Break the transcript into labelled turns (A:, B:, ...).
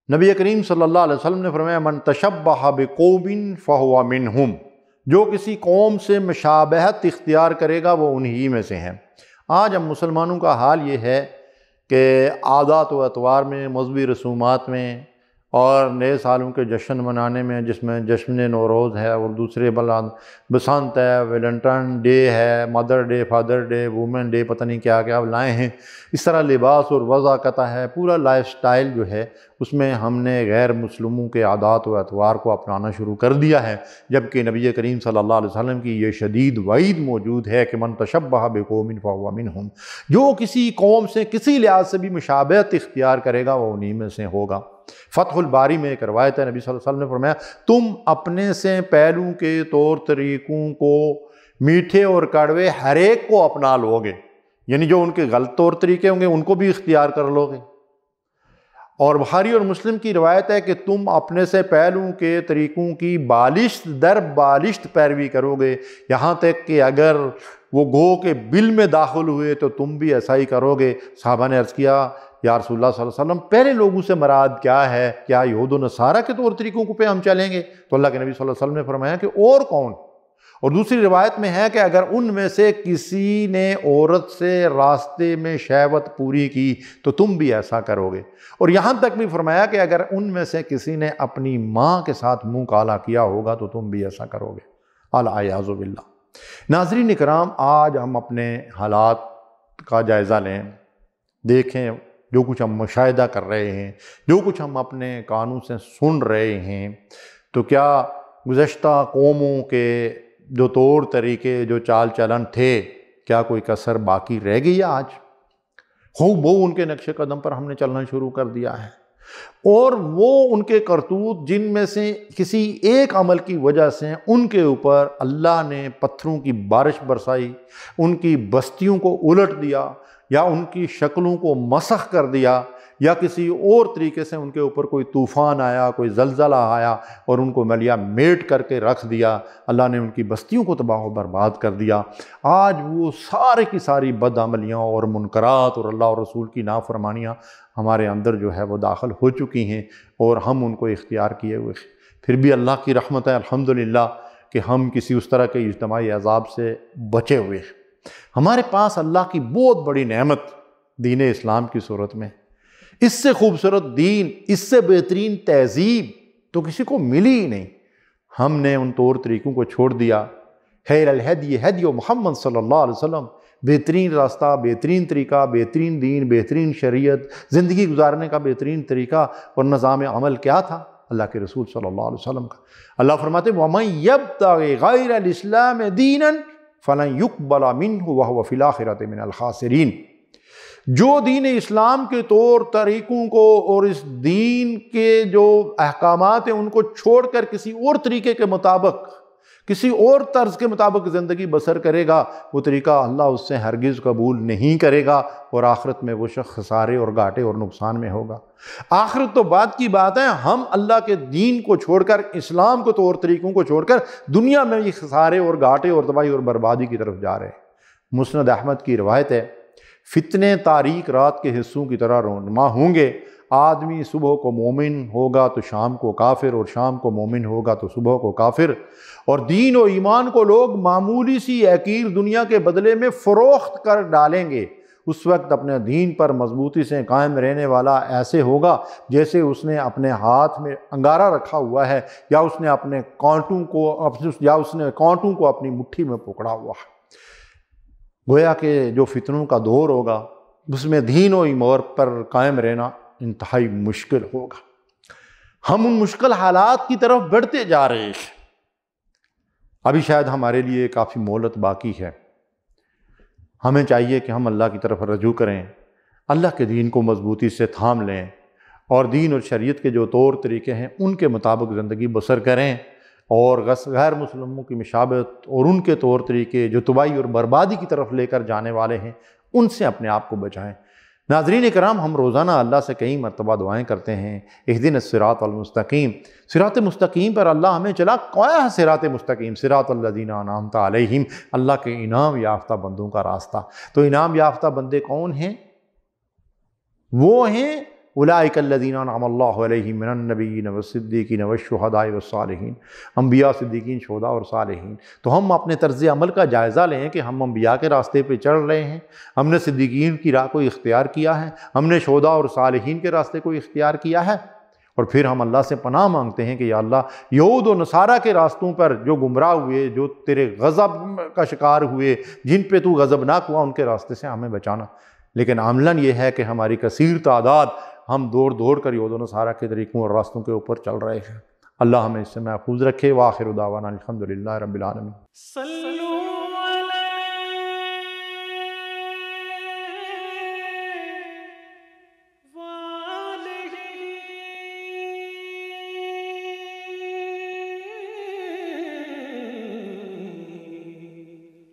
A: نبی کریم صلی اللہ علیہ وسلم نے فرمایا من تشبہ بقوم فہو منہم، جو کسی قوم سے مشابہت اختیار کرے گا وہ انہی میں سے ہیں۔ آج ہم مسلمانوں کا حال یہ ہے کہ عادات و اطوار میں، مذہبی رسومات میں اور نئے سالوں کے جشن منانے میں، جس میں جشن نوروز ہے اور دوسرے بسنت ہے، ویلنٹائن ڈے ہے، mother day, father day, women day, پتہ نہیں کیا کیا لائے ہیں، اس طرح لباس اور وضاقتہ ہے، پورا لائف سٹائل جو ہے اس میں ہم نے غیر مسلموں کے عادات و اطوار کو اپنانا شروع کر دیا ہے، جبکہ نبی کریم صلی اللہ علیہ وسلم کی یہ شدید وعید موجود ہے کہ من تشبہ بقوم فہو منہم، جو کسی قوم سے کسی لحاظ سے بھی مشابہت اختیار کرے گا وہ انہی میں سے ہوگا۔ فتح الباری میں ایک روایت ہے، نبی صلی اللہ علیہ وسلم نے فرمایا تم اپنے سے پہلوں کے طور طریقوں کو، میٹھے اور کڑوے، ہر ایک کو اپنا لو گے، یعنی جو ان کے غلط طور طریقے ہوں گے ان کو بھی اختیار کر لو گے۔ اور بخاری اور مسلم کی روایت ہے کہ تم اپنے سے پہلوں کے طریقوں کی بالشت در بالشت پیروی کرو گے، یہاں تک کہ اگر وہ گو کے بل میں داخل ہوئے تو تم بھی ایسا ہی کرو گے۔ صحابہ نے عرض کیا یا رسول اللہ صلی اللہ علیہ وسلم پہلے لوگوں سے مراد کیا ہے؟ کیا یہود و نصارہ کے طور طریقوں پہ ہم چلیں گے؟ تو اللہ کے نبی صلی اللہ علیہ وسلم نے فرمایا کہ اور کون؟ اور دوسری روایت میں ہے کہ اگر ان میں سے کسی نے عورت سے راستے میں شہوت پوری کی تو تم بھی ایسا کرو گے، اور یہاں تک بھی فرمایا کہ اگر ان میں سے کسی نے اپنی ماں کے ساتھ منہ کالا کیا ہوگا تو تم بھی ایسا کرو گے، اعوذ باللہ۔ ناظرین کرام، آج ہم اپنے حالات کا جائزہ لیں، دیکھیں جو کچھ ہم مشاہدہ کر رہے ہیں، جو کچھ ہم اپنے کانوں سے سن رہے ہیں، تو کیا گزشتہ قوموں کے جو طور طریقے، جو چال چلن تھے، کیا کوئی کسر باقی رہ گئی ہے؟ آج خوب وہ ان کے نقش قدم پر ہم نے چلنا شروع کر دیا ہے، اور وہ ان کے کرتوت جن میں سے کسی ایک عمل کی وجہ سے ان کے اوپر اللہ نے پتھروں کی بارش برسائی، ان کی بستیوں کو الٹ دیا، یا ان کی شکلوں کو مسخ کر دیا، یا کسی اور طریقے سے ان کے اوپر کوئی طوفان آیا، کوئی زلزلہ آیا اور ان کو ملیا میٹ کر کے رکھ دیا، اللہ نے ان کی بستیوں کو تباہ و برباد کر دیا۔ آج وہ سارے کی ساری بد عملیاں اور منکرات اور اللہ اور رسول کی نافرمانیاں ہمارے اندر جو ہے وہ داخل ہو چکی ہیں، اور ہم ان کو اختیار کیے ہوئے ہیں۔ پھر بھی اللہ کی رحمت ہے الحمدللہ کہ ہم کسی اس طرح کے اجتماعی عذاب سے بچے ہوئے ہیں۔ ہمارے پاس اللہ کی بہت بڑی نعمت دین اسلام کی صورت میں، اس سے خوبصورت دین، اس سے بہترین تہذیب تو کسی کو ملی ہی نہیں۔ ہم نے ان طور طریقوں کو چھوڑ دیا۔ خیر الہدی ہدی محمد صلی اللہ علیہ وسلم، بہترین راستہ، بہترین طریقہ، بہترین دین، بہترین شریعت، زندگی گزارنے کا بہترین طریقہ اور نظام عمل کیا تھا؟ اللہ کے رسول صلی اللہ علیہ وسلم کا۔ اللہ فرماتے وَمَن يَبْتَغِ غَيْرَ الْإِسْلَامِ دِينًا فَلَن يُقْبَلَ مِنْهُ وَهُوَ فِي الْآخِرَةِ مِنَ الْخَاسِرِينَ۔ جو دین اسلام کے طور طریقوں کو اور اس دین کے جو احکامات ہیں ان کو چھوڑ کر کسی اور طریقے کے مطابق، کسی اور طرز کے مطابق زندگی بسر کرے گا، وہ طریقہ اللہ اس سے ہرگز قبول نہیں کرے گا، اور آخرت میں وہ شخص خسارے اور گھاٹے اور نقصان میں ہوگا۔ آخرت تو بعد کی بات ہے، ہم اللہ کے دین کو چھوڑ کر، اسلام کے طور طریقوں کو چھوڑ کر دنیا میں یہ خسارے اور گھاٹے اور تباہی اور بربادی کی طرف جا رہے ہیں۔ مسند احمد کی روایت ہے، فتنے تاریک رات کے حصوں کی طرح رونما ہوں گے، آدمی صبح کو مومن ہوگا تو شام کو کافر، اور شام کو مومن ہوگا تو صبح کو کافر، اور دین و ایمان کو لوگ معمولی سی حقیر دنیا کے بدلے میں فروخت کر ڈالیں گے۔ اس وقت اپنے دین پر مضبوطی سے قائم رہنے والا ایسے ہوگا جیسے اس نے اپنے ہاتھ میں انگارہ رکھا ہوا ہے، یا اس نے اپنے کانٹوں کو اپنی مٹھی میں پکڑا ہوا ہے۔ گویا کہ جو فتنوں کا دور ہوگا اس میں دین و ایمان پر قائم رہنا انتہائی مشکل ہوگا۔ ہم ان مشکل حالات کی طرف بڑھتے جا رہے ہیں۔ ابھی شاید ہمارے لیے کافی مہلت باقی ہے۔ ہمیں چاہیے کہ ہم اللہ کی طرف رجوع کریں، اللہ کے دین کو مضبوطی سے تھام لیں، اور دین اور شریعت کے جو طور طریقے ہیں ان کے مطابق زندگی بسر کریں، اور غیر مسلموں کی مشابہت اور ان کے طور طریقے جو تباہی اور بربادی کی طرف لے کر جانے والے ہیں ان سے اپنے آپ کو بچائیں۔ ناظرین کرام، ہم روزانہ اللہ سے کئی مرتبہ دعائیں کرتے ہیں، اہدنا الصراط المستقیم، صراط مستقیم پر اللہ ہمیں چلا۔ کیا ہے صراط مستقیم؟ صراط الذین انعمت علیہم، اللہ کے انعام یافتہ بندوں کا راستہ۔ تو انعام یافتہ بندے کون ہیں؟ وہ ہیں اولئک الذین انعم اللہ علیہم من النبیین والصدیقین والشہداء والصالحین، انبیاء، صدیقین، شہداء اور صالحین۔ تو ہم اپنے طرز عمل کا جائزہ لیں کہ ہم انبیاء کے راستے پہ چڑھ رہے ہیں، ہم نے صدیقین کی راہ کو اختیار کیا ہے، ہم نے شہداء اور صالحین کے راستے کو اختیار کیا ہے، اور پھر ہم اللہ سے پناہ مانگتے ہیں کہ یا اللہ یہود و نصارہ کے راستوں پر جو گمراہ ہوئے، جو تیرے غضب کا شکار ہوئے، جن پہ تو غضبناک ہوا، ان کے راستے سے ہمیں بچانا۔ لیکن عملاً یہ ہے کہ ہماری کثیر تعداد ہم دوڑ کر یہود و نصارہ کے طریقوں اور راستوں کے اوپر چل رہے ہیں۔ اللہ ہمیں اس سے محفوظ رکھے۔ وآخر دعوانا الحمدللہ رب العالمین۔